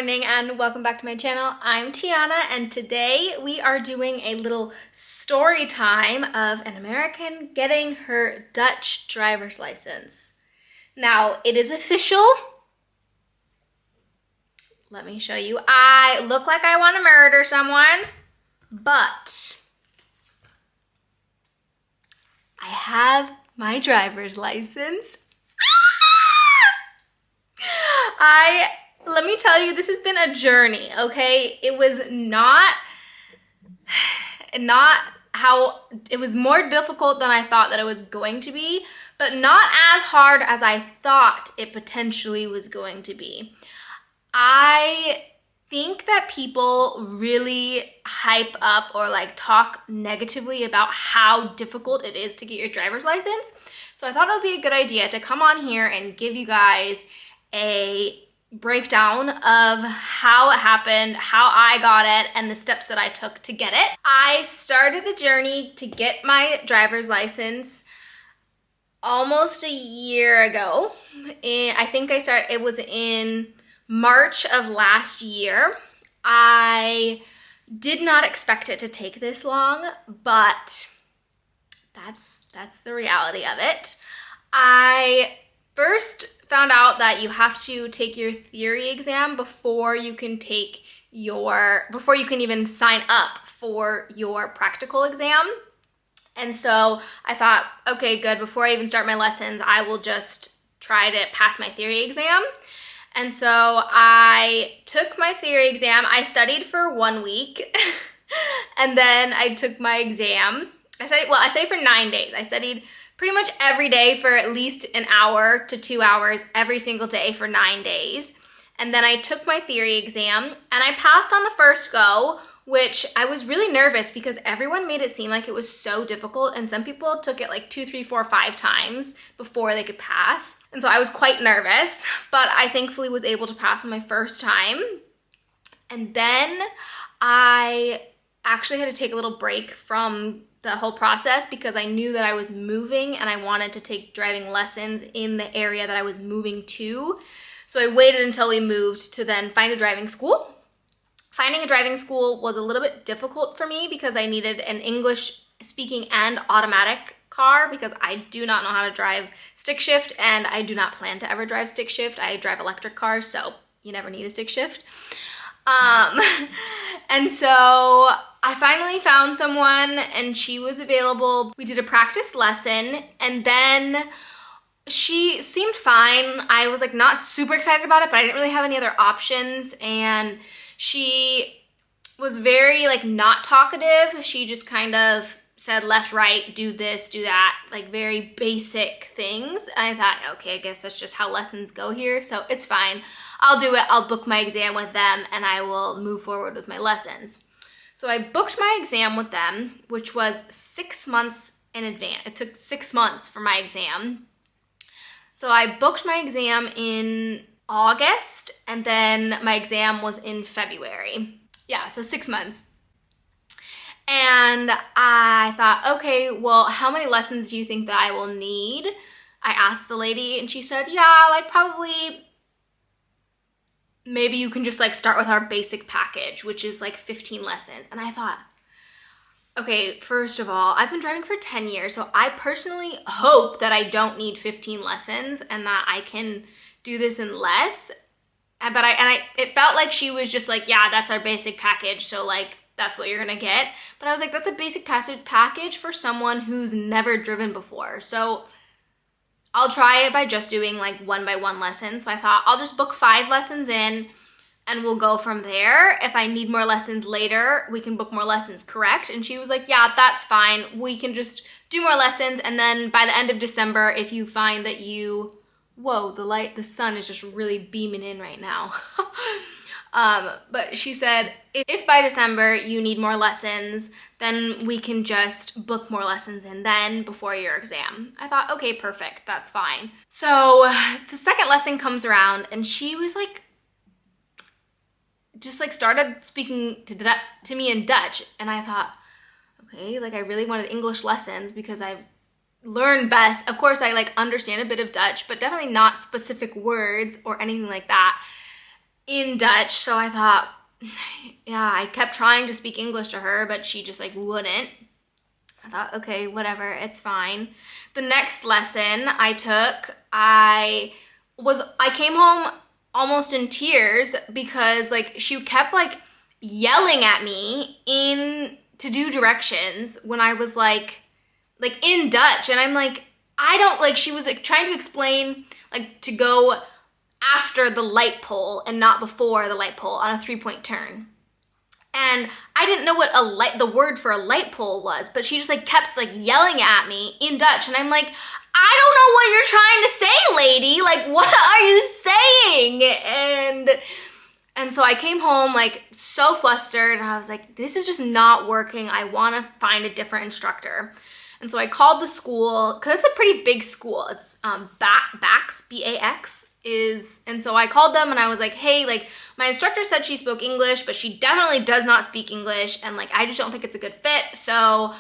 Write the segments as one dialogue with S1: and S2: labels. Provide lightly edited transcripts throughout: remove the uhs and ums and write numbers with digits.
S1: morning and welcome back to my channel. I'm Tiana and today we are doing a little story time of an American getting her Dutch driver's license. Now, it is official. Let me show you. I look like I want to murder someone, but I have my driver's license. Let me tell you, this has been a journey, okay? It was it was more difficult than I thought that it was going to be, but not as hard as I thought it potentially was going to be. I think that people really hype up or like talk negatively about how difficult it is to get your driver's license. So I thought it would be a good idea to come on here and give you guys a breakdown of how it happened, how I got it, and the steps that I took to get it. I started the journey to get my driver's license almost a year ago. I think it was in March of last year. I did not expect it to take this long, but that's the reality of it. I first found out that you have to take your theory exam before you can even sign up for your practical exam. And so I thought, okay, good, before I even start my lessons, I will just try to pass my theory exam. And so I took my theory exam. I studied for 1 week and then I took my exam. I studied for 9 days. I studied pretty much every day for at least an hour to 2 hours every single day for 9 days. And then I took my theory exam and I passed on the first go, which I was really nervous because everyone made it seem like it was so difficult and some people took it like 2, 3, 4, 5 times before they could pass. And so I was quite nervous, but I thankfully was able to pass on my first time. And then I actually had to take a little break from the whole process because I knew that I was moving and I wanted to take driving lessons in the area that I was moving to. So I waited until we moved to then find a driving school. Finding a driving school was a little bit difficult for me because I needed an English speaking and automatic car because I do not know how to drive stick shift and I do not plan to ever drive stick shift. I drive electric cars, so you never need a stick shift. And so I finally found someone and she was available. We did a practice lesson and then she seemed fine. I was like not super excited about it, but I didn't really have any other options. And she was very like not talkative. She just kind of said left, right, do this, do that, like very basic things. I thought, okay, I guess that's just how lessons go here. So it's fine. I'll do it. I'll book my exam with them and I will move forward with my lessons. So I booked my exam with them, which was 6 months in advance. It took 6 months for my exam. So I booked my exam in August and then my exam was in February. Yeah, so 6 months. And I thought, okay, well, how many lessons do you think that I will need? I asked the lady and she said, yeah, like probably maybe you can just like start with our basic package, which is like 15 lessons. And I thought, okay, first of all, I've been driving for 10 years, so I personally hope that I don't need 15 lessons and that I can do this in less. But it felt like she was just like, yeah, that's our basic package, so like that's what you're gonna get. But I was like, that's a basic package for someone who's never driven before. So I'll try it by just doing like 1-by-1 lessons. So I thought I'll just book 5 lessons in and we'll go from there. If I need more lessons later, we can book more lessons, correct? And she was like, yeah, that's fine. We can just do more lessons. And then by the end of December, if you find that whoa, the sun is just really beaming in right now. But she said, if by December you need more lessons, then we can just book more lessons in then before your exam. I thought, okay, perfect, that's fine. So the second lesson comes around and she was like, just like started speaking to me in Dutch. And I thought, okay, like I really wanted English lessons because I learn best. Of course, I like understand a bit of Dutch, but definitely not specific words or anything like that. in Dutch. So I thought, yeah, I kept trying to speak English to her, but she just like wouldn't. I thought, okay, whatever, it's fine. The next lesson I took, I came home almost in tears because like she kept like yelling at me to do directions when I was like in Dutch, and I'm like, I don't like, she was like trying to explain like to go after the light pole and not before the light pole on a 3-point turn. And I didn't know what the word for a light pole was, but she just like kept like yelling at me in Dutch, and I'm like, I don't know what you're trying to say, lady. Like, what are you saying? And so I came home like so flustered, and I was like, this is just not working. I want to find a different instructor. And so I called the school, because it's a pretty big school. It's BAX, B-A-X and so I called them and I was like, hey, like my instructor said she spoke English, but she definitely does not speak English, and like I just don't think it's a good fit. So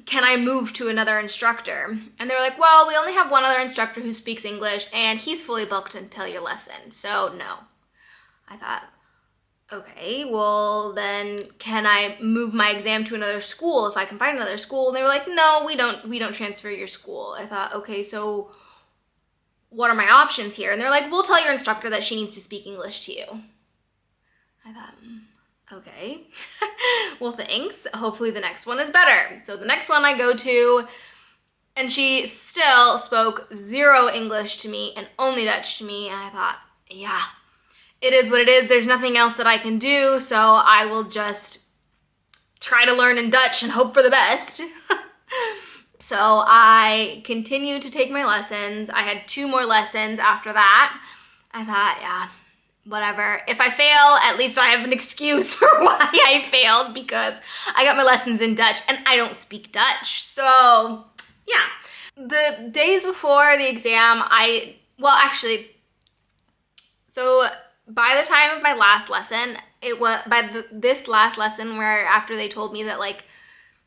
S1: can I move to another instructor? And they were like, well, we only have one other instructor who speaks English, and he's fully booked until your lesson. So no. I thought, okay, well then can I move my exam to another school if I can find another school? And they were like, no, we don't transfer your school. I thought, okay, so what are my options here? And they're like, we'll tell your instructor that she needs to speak English to you. I thought, okay, well, thanks. Hopefully the next one is better. So the next one I go to, and she still spoke zero English to me and only Dutch to me. And I thought, yeah, it is what it is. There's nothing else that I can do. So I will just try to learn in Dutch and hope for the best. So I continued to take my lessons. I had 2 more lessons after that. I thought, yeah, whatever. If I fail, at least I have an excuse for why I failed, because I got my lessons in Dutch and I don't speak Dutch. So yeah, the days before the exam, so by the time of my last lesson, this last lesson where after they told me that like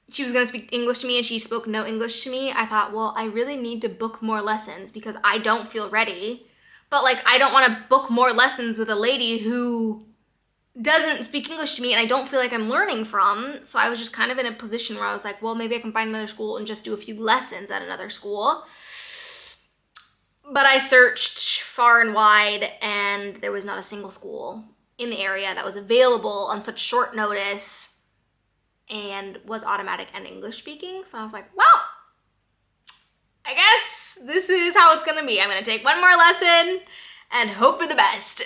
S1: she was gonna speak English to me and she spoke no English to me, I thought, well, I really need to book more lessons because I don't feel ready. But like, I don't wanna book more lessons with a lady who doesn't speak English to me and I don't feel like I'm learning from. So I was just kind of in a position where I was like, well, maybe I can find another school and just do a few lessons at another school. But I searched far and wide and there was not a single school in the area that was available on such short notice and was automatic and English speaking. So I was like, well, I guess this is how it's gonna be. I'm gonna take one more lesson and hope for the best.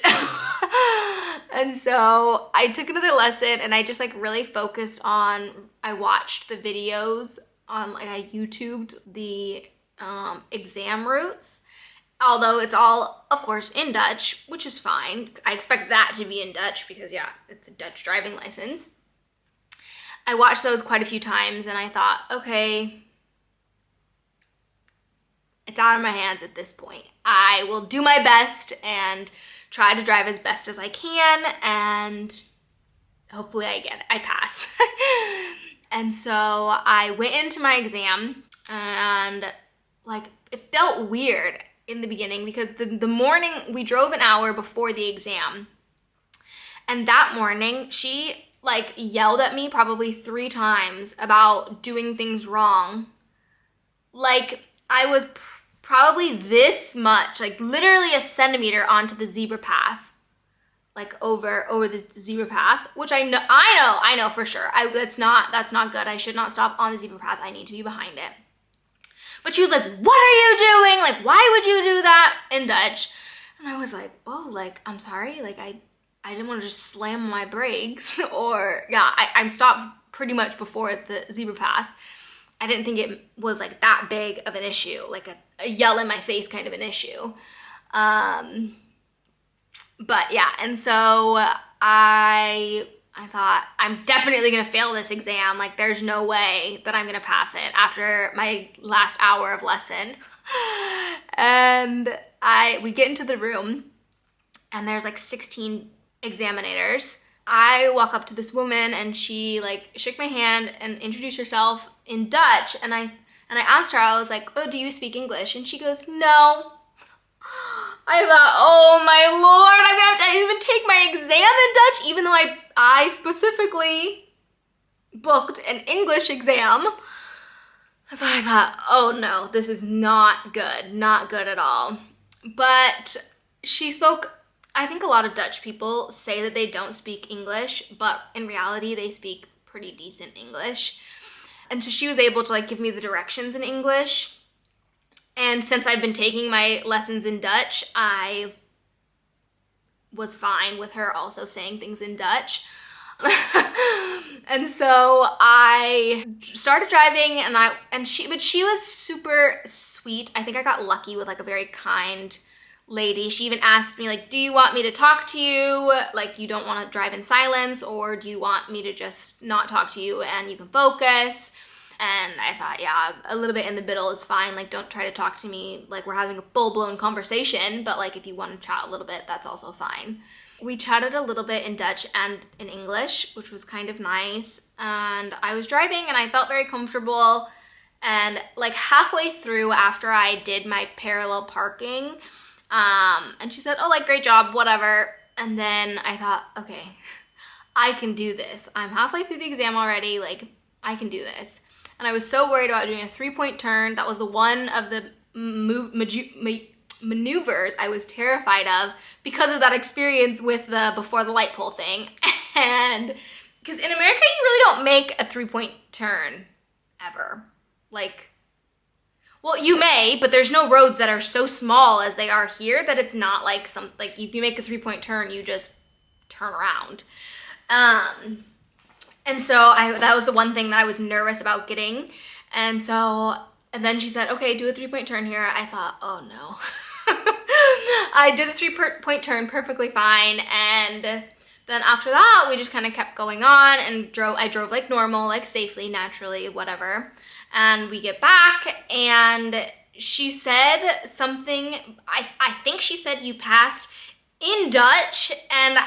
S1: And so I took another lesson and I just like really focused on, I watched the videos on, like I YouTubed the exam routes. Although it's all, of course, in Dutch, which is fine. I expect that to be in Dutch because, yeah, it's a Dutch driving license. I watched those quite a few times and I thought, okay, it's out of my hands at this point. I will do my best and try to drive as best as I can, and hopefully I pass. And so I went into my exam and like it felt weird in the beginning because the morning we drove an hour before the exam, and that morning she like yelled at me probably 3 times about doing things wrong. Like I was probably this much, like literally a centimeter onto the zebra path, like over the zebra path, which I know for sure. That's not good. I should not stop on the zebra path. I need to be behind it. But she was like, what are you doing? Like, why would you do that in Dutch? And I was like, oh, like, I'm sorry. Like, I didn't want to just slam my brakes or, yeah, I stopped pretty much before the zebra path. I didn't think it was like that big of an issue, like a yell in my face kind of an issue. But yeah, and so I thought, I'm definitely gonna fail this exam. Like there's no way that I'm gonna pass it after my last hour of lesson. And we get into the room and there's like 16 examinators. I walk up to this woman and she like shook my hand and introduced herself in Dutch, and I asked her, I was like, oh, do you speak English? And she goes, no. I thought, oh my lord, I'm gonna have to even take my exam in Dutch, even though I specifically booked an English exam. So I thought, oh no, this is not good at all. But she spoke, I think a lot of Dutch people say that they don't speak English, but in reality they speak pretty decent English. And so she was able to like give me the directions in English. And since I've been taking my lessons in Dutch, I was fine with her also saying things in Dutch. And so I started driving, but she was super sweet. I think I got lucky with like a very kind lady. She even asked me like, do you want me to talk to you? Like, you don't want to drive in silence, or do you want me to just not talk to you and you can focus? And I thought, yeah, a little bit in the middle is fine. Like, don't try to talk to me like we're having a full-blown conversation, but like if you want to chat a little bit, that's also fine. We chatted a little bit in Dutch and in English, which was kind of nice. And I was driving and I felt very comfortable. And like halfway through, after I did my parallel parking, and she said, oh, like, great job, whatever. And then I thought, okay, I can do this. I'm halfway through the exam already. Like, I can do this. And I was so worried about doing a 3-point turn. That was the one of the maneuvers I was terrified of because of that experience with the before the light pole thing. And because in America, you really don't make a 3-point turn ever. Like, well, you may, but there's no roads that are so small as they are here that it's not like like if you make a 3-point turn, you just turn around. And so that was the one thing that I was nervous about getting. And then she said, okay, do a 3-point turn here. I thought, oh no. I did a 3-point turn perfectly fine. And then after that, we just kind of kept going on and I drove like normal, like safely, naturally, whatever. And we get back and she said something, I think she said you passed in Dutch, and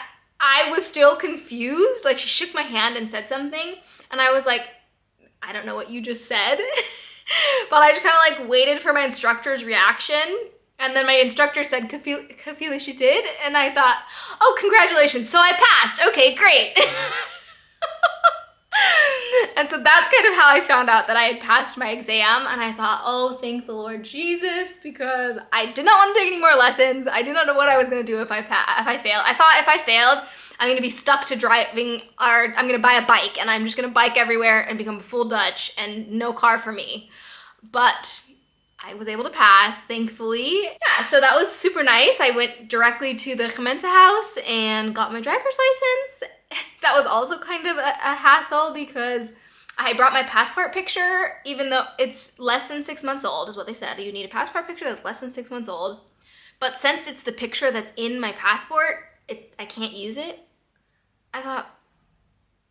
S1: I was still confused. Like, she shook my hand and said something, and I was like, I don't know what you just said. But I just kind of like waited for my instructor's reaction, and then my instructor said, Kafili, she did, and I thought, oh, congratulations, so I passed. Okay, great. And so that's kind of how I found out that I had passed my exam, and I thought, oh, thank the Lord Jesus, because I did not want to take any more lessons. I did not know what I was going to do if I failed. I thought if I failed, I'm going to be stuck to driving, or I'm going to buy a bike, and I'm just going to bike everywhere and become full Dutch and no car for me. But I was able to pass, thankfully. Yeah, so that was super nice. I went directly to the gemeentehuis and got my driver's license. That was also kind of a hassle because I brought my passport picture, even though it's less than 6 months old, is what they said. You need a passport picture that's less than 6 months old. But since it's the picture that's in my passport, I can't use it. I thought,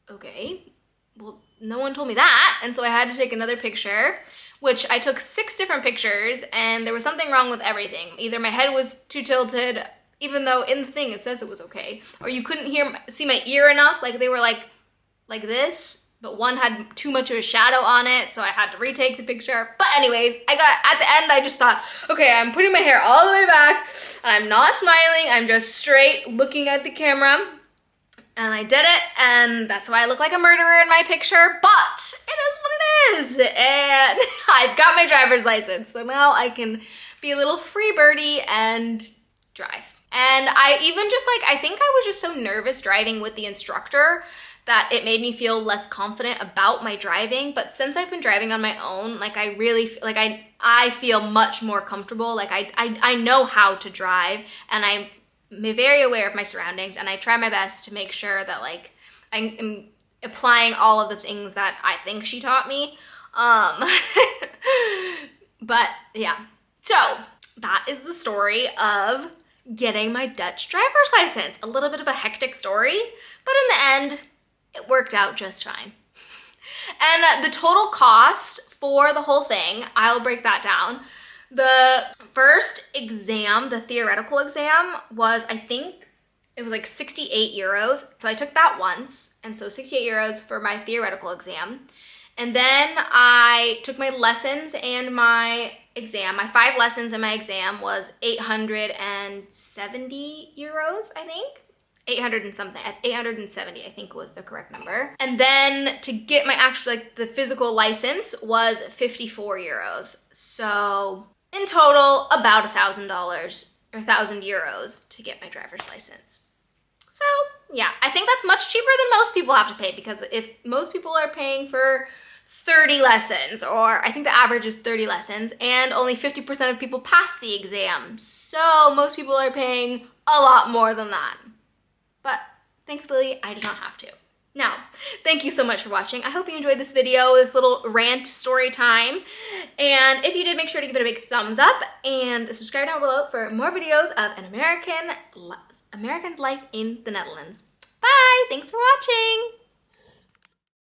S1: okay, well, no one told me that. And so I had to take another picture, which I took 6 different pictures, and there was something wrong with everything. Either my head was too tilted, even though in the thing it says it was okay, or you couldn't see my ear enough, like they were like this, but one had too much of a shadow on it, so I had to retake the picture. But anyways, at the end, I just thought, okay, I'm putting my hair all the way back, and I'm not smiling, I'm just straight looking at the camera. And I did it, and that's why I look like a murderer in my picture, but it is what it is. And I've got my driver's license, so now I can be a little free birdie and drive. And I even just I think I was just so nervous driving with the instructor that it made me feel less confident about my driving. But since I've been driving on my own, like I really, like I feel much more comfortable. Like I know how to drive, and I'm very aware of my surroundings, and I try my best to make sure that like I'm applying all of the things that I think she taught me. But yeah, so that is the story of getting my Dutch driver's license. A little bit of a hectic story, but in the end, it worked out just fine. And the total cost for the whole thing, I'll break that down. The first exam, the theoretical exam, was, I think, it was like 68 euros. So I took that once, and so 68 euros for my theoretical exam. And then I took my lessons and my exam. My 5 lessons and my exam was 870 euros, I think. 800 and something, 870 I think was the correct number. And then to get my actual, like the physical license was 54 euros. So in total, about $1,000 or 1,000 euros to get my driver's license. So yeah, I think that's much cheaper than most people have to pay, because if most people are paying for 30 lessons, or I think the average is 30 lessons, and only 50% of people pass the exam. So most people are paying a lot more than that. But thankfully, I did not have to. Now, thank you so much for watching. I hope you enjoyed this video, this little rant story time. And if you did, make sure to give it a big thumbs up and subscribe down below for more videos of an American life in the Netherlands. Bye! Thanks for watching!